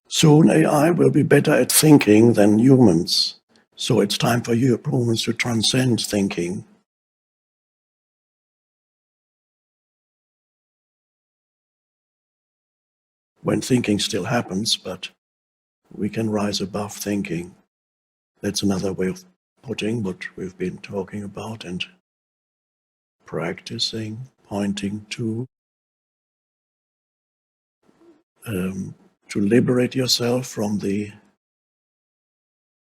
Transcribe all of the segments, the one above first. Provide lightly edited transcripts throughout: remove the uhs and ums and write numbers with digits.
Soon AI will be better at thinking than humans, so it's time for humans to transcend thinking. When thinking still happens, but we can rise above thinking. That's another way of putting what we've been talking about and practicing, pointing to liberate yourself from the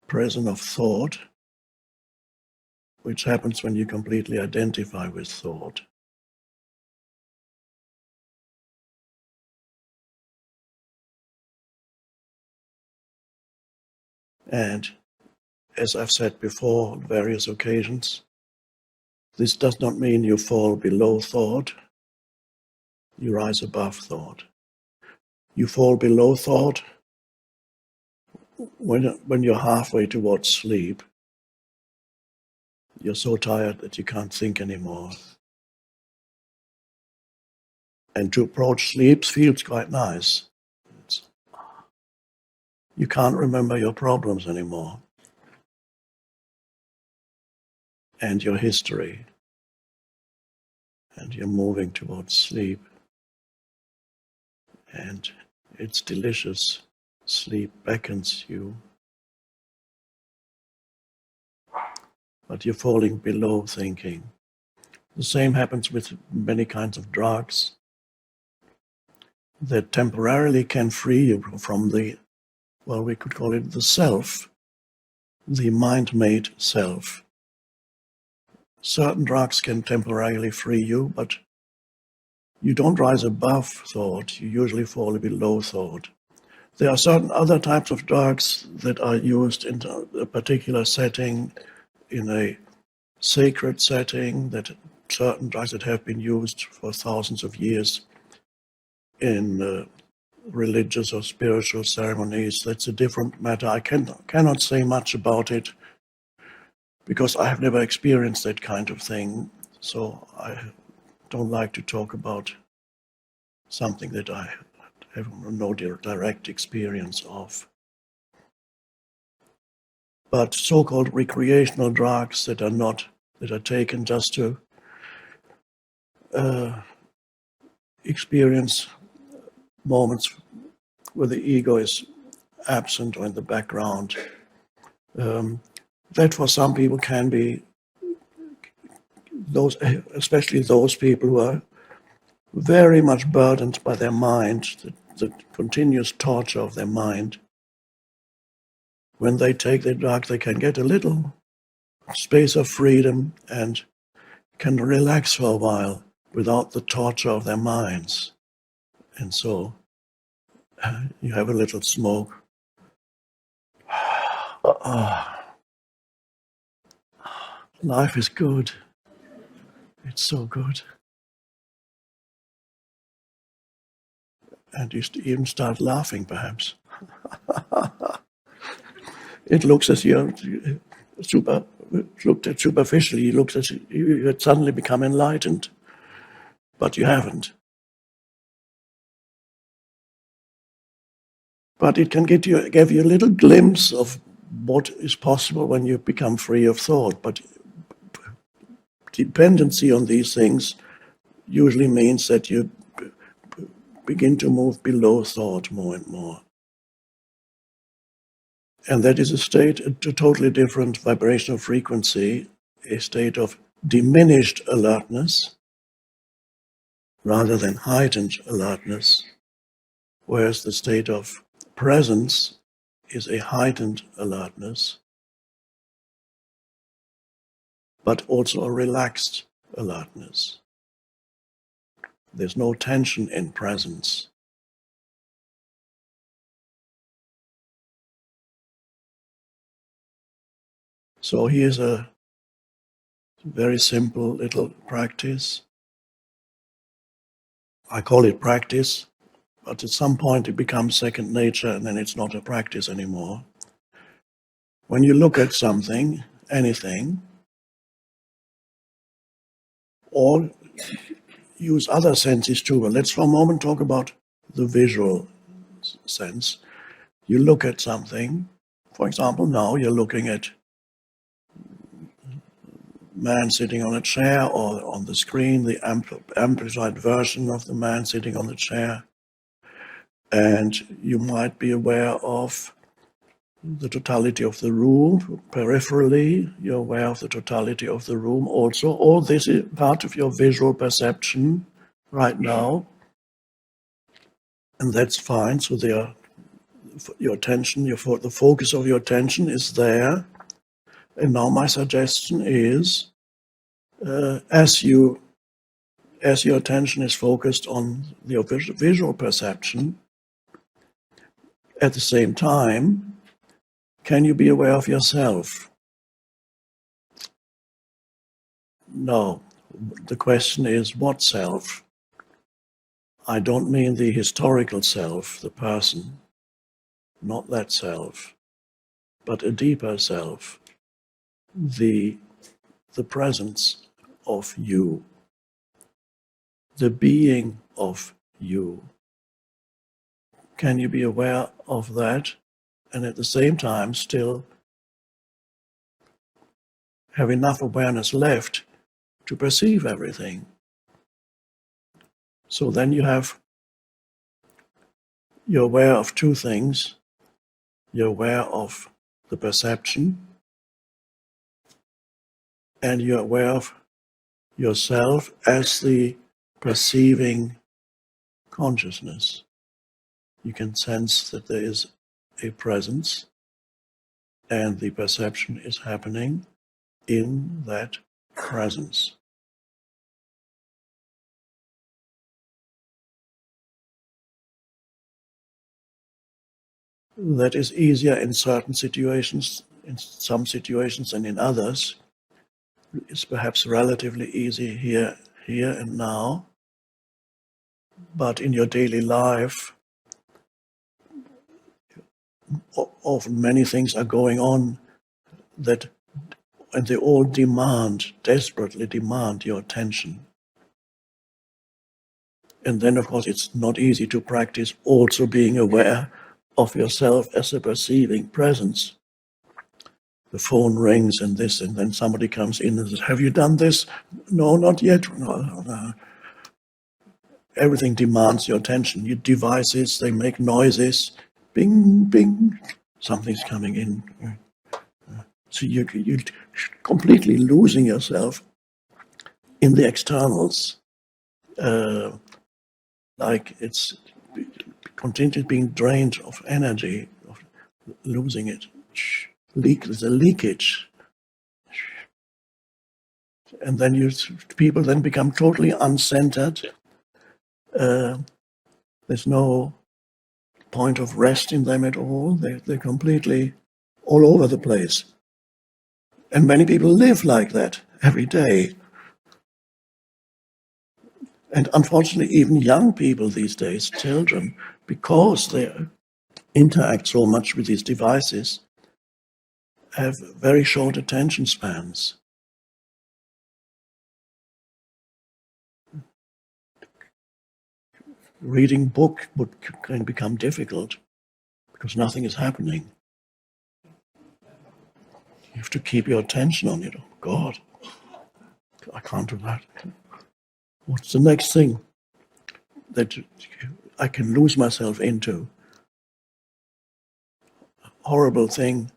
prison of thought, which happens when you completely identify with thought. And as I've said before on various occasions, this does not mean you fall below thought, you rise above thought. You fall below thought when you're halfway towards sleep. You're so tired that you can't think anymore. And to approach sleep feels quite nice. You can't remember your problems anymore and your history, and you're moving towards sleep, and it's delicious. Sleep beckons you, but you're falling below thinking. The same happens with many kinds of drugs that temporarily can free you from the, well, we could call it the self, the mind-made self. Certain drugs can temporarily free you, but you don't rise above thought, you usually fall below thought. There are certain other types of drugs that are used in a particular setting, in a sacred setting, that certain drugs that have been used for thousands of years in religious or spiritual ceremonies. That's a different matter. I cannot say much about it because I have never experienced that kind of thing. So I don't like to talk about something that I have no direct experience of. But so-called recreational drugs that are taken just to experience moments where the ego is absent or in the background, that for some people can be those, especially those people who are very much burdened by their mind, the continuous torture of their mind. When they take the drug, they can get a little space of freedom and can relax for a while without the torture of their minds. And so you have a little smoke. Life is good. It's so good. And you even start laughing, perhaps. It looks as you're looked at superficially, it looks as you had suddenly become enlightened, but you haven't. But it can give you a little glimpse of what is possible when you become free of thought. But dependency on these things usually means that you begin to move below thought more and more. And that is a state, a totally different vibrational frequency, a state of diminished alertness rather than heightened alertness, whereas the state of presence is a heightened alertness, but also a relaxed alertness. There's no tension in presence. So here's a very simple little practice. I call it practice, but at some point it becomes second nature and then it's not a practice anymore. When you look at something, anything, or use other senses too, but let's for a moment talk about the visual sense. You look at something. For example, now you're looking at man sitting on a chair, or on the screen, the amplified version of the man sitting on the chair. And you might be aware of the totality of the room. Peripherally, you're aware of the totality of the room also. All this is part of your visual perception right now. And that's fine. So your attention, the focus of your attention is there. And now my suggestion is, as your attention is focused on your visual perception, at the same time, can you be aware of yourself? No. The question is, what self? I don't mean the historical self, the person, not that self, but a deeper self, the presence of you, the being of you. Can you be aware of that and at the same time still have enough awareness left to perceive everything? So then you're aware of two things. You're aware of the perception, and you're aware of yourself as the perceiving consciousness. You can sense that there is a presence, and the perception is happening in that presence. That is easier in certain situations, in some situations, and in others. It's perhaps relatively easy here and now. But in your daily life, often many things are going on and they all desperately demand your attention. And then, of course, it's not easy to practice also being aware of yourself as a perceiving presence. The phone rings and then somebody comes in and says, "Have you done this?" "No, not yet." No. Everything demands your attention. Your devices, they make noises. Bing, bing, something's coming in. So you're completely losing yourself in the externals. Like it's continually being drained of energy, of losing it. There's a leakage. And then people then become totally uncentered. There's no point of rest in them at all. They're completely all over the place. And many people live like that every day. And unfortunately, even young people these days, children, because they interact so much with these devices, have very short attention spans. Reading book can become difficult because nothing is happening. You have to keep your attention on it. Oh God, I can't do that. What's the next thing that I can lose myself into? Horrible thing,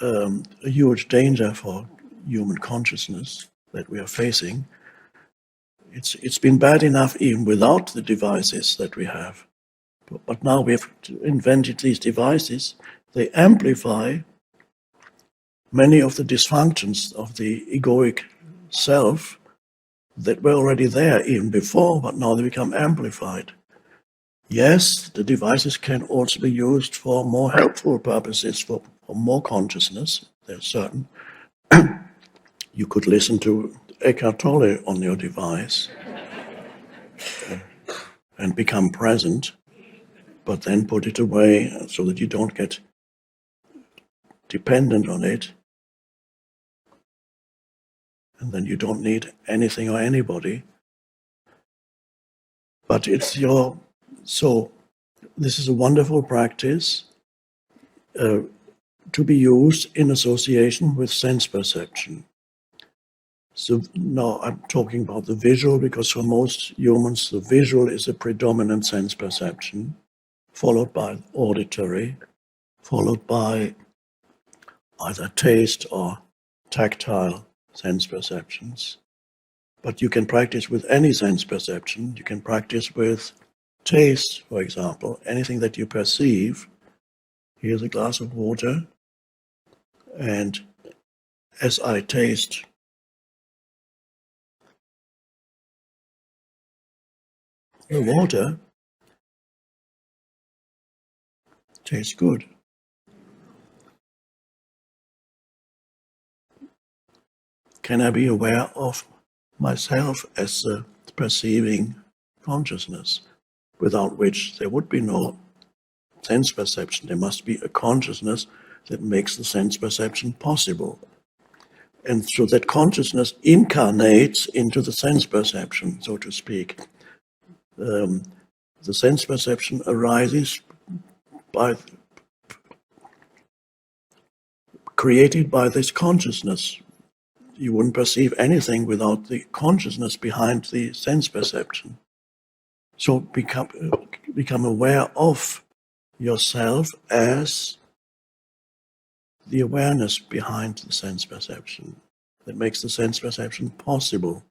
a huge danger for human consciousness that we are facing. It's been bad enough even without the devices that we have. But now we have invented these devices. They amplify many of the dysfunctions of the egoic self that were already there even before, but now they become amplified. Yes, the devices can also be used for more helpful purposes, for more consciousness. There's certain. You could listen to Eckhart Tolle on your device and become present, but then put it away so that you don't get dependent on it. And then you don't need anything or anybody. But so this is a wonderful practice. to be used in association with sense perception. So now I'm talking about the visual, because for most humans the visual is a predominant sense perception, followed by auditory, followed by either taste or tactile sense perceptions. But you can practice with any sense perception. You can practice with taste, for example, anything that you perceive. Here's a glass of water, and as I taste the water, it tastes good. Can I be aware of myself as a perceiving consciousness, without which there would be no sense perception? There must be a consciousness that makes the sense perception possible. And so that consciousness incarnates into the sense perception, so to speak. The sense perception arises created by this consciousness. You wouldn't perceive anything without the consciousness behind the sense perception. So become aware of yourself as the awareness behind the sense perception that makes the sense perception possible.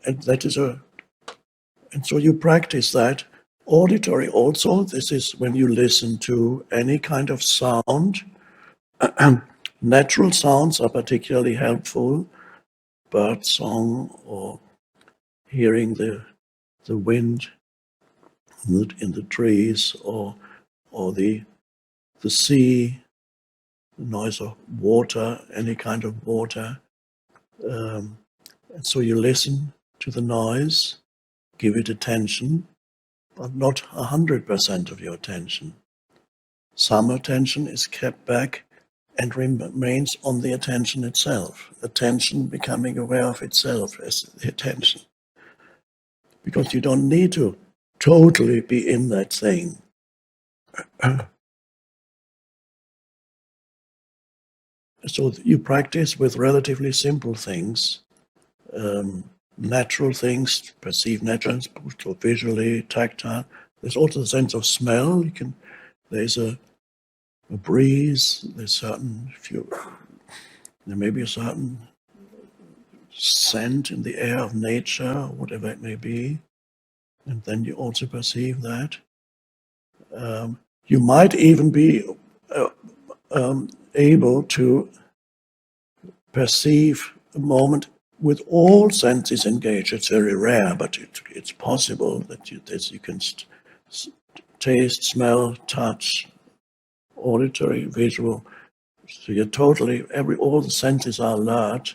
And so you practice that. Auditory also, this is when you listen to any kind of sound. Natural sounds are particularly helpful, bird song or hearing the wind in the trees, or the sea, the noise of water, any kind of water. And so you listen to the noise, give it attention, but not 100% of your attention. Some attention is kept back and remains on the attention itself. Attention becoming aware of itself as the attention. Because you don't need to totally be in that thing. So you practice with relatively simple things, natural things, perceived natural, so visually, tactile. There's also a sense of smell. There's a breeze. There may be a certain scent in the air of nature, whatever it may be, and then you also perceive that. You might even be able to perceive a moment with all senses engaged. It's very rare, but it's possible that you can taste, smell, touch, auditory, visual. So you're totally, all the senses are alert,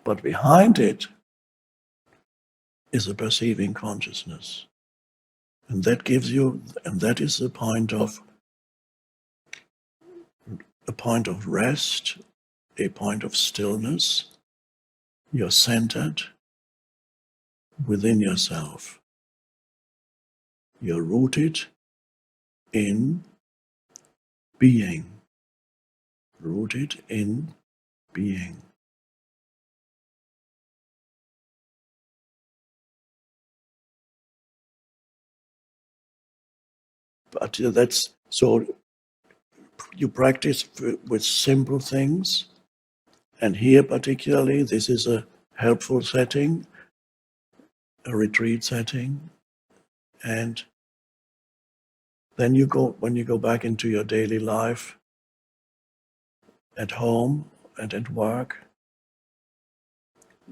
but behind it is a perceiving consciousness. And that is a point of rest, a point of stillness. You're centered within yourself. You're rooted in being. Rooted in being. But that's so you practice with simple things, and here particularly this is a helpful setting, a retreat setting, and then when you go back into your daily life, at home and at work,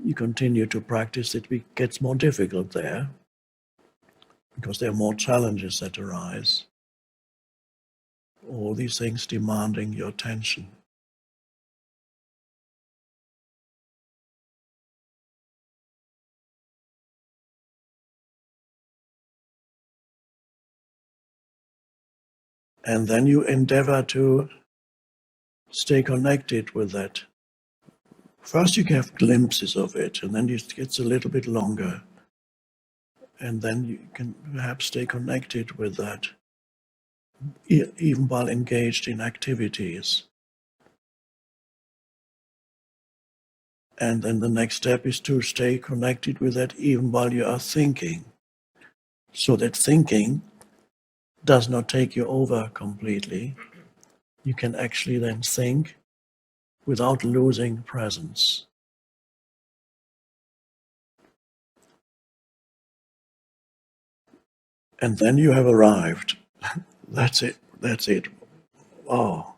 you continue to practice. It gets more difficult there because there are more challenges that arise. All these things demanding your attention. And then you endeavor to stay connected with that. First you have glimpses of it, and then it gets a little bit longer. And then you can perhaps stay connected with that even while engaged in activities. And then the next step is to stay connected with that even while you are thinking, so that thinking does not take you over completely. You can actually then think without losing presence. And then you have arrived. That's it. That's it. Wow.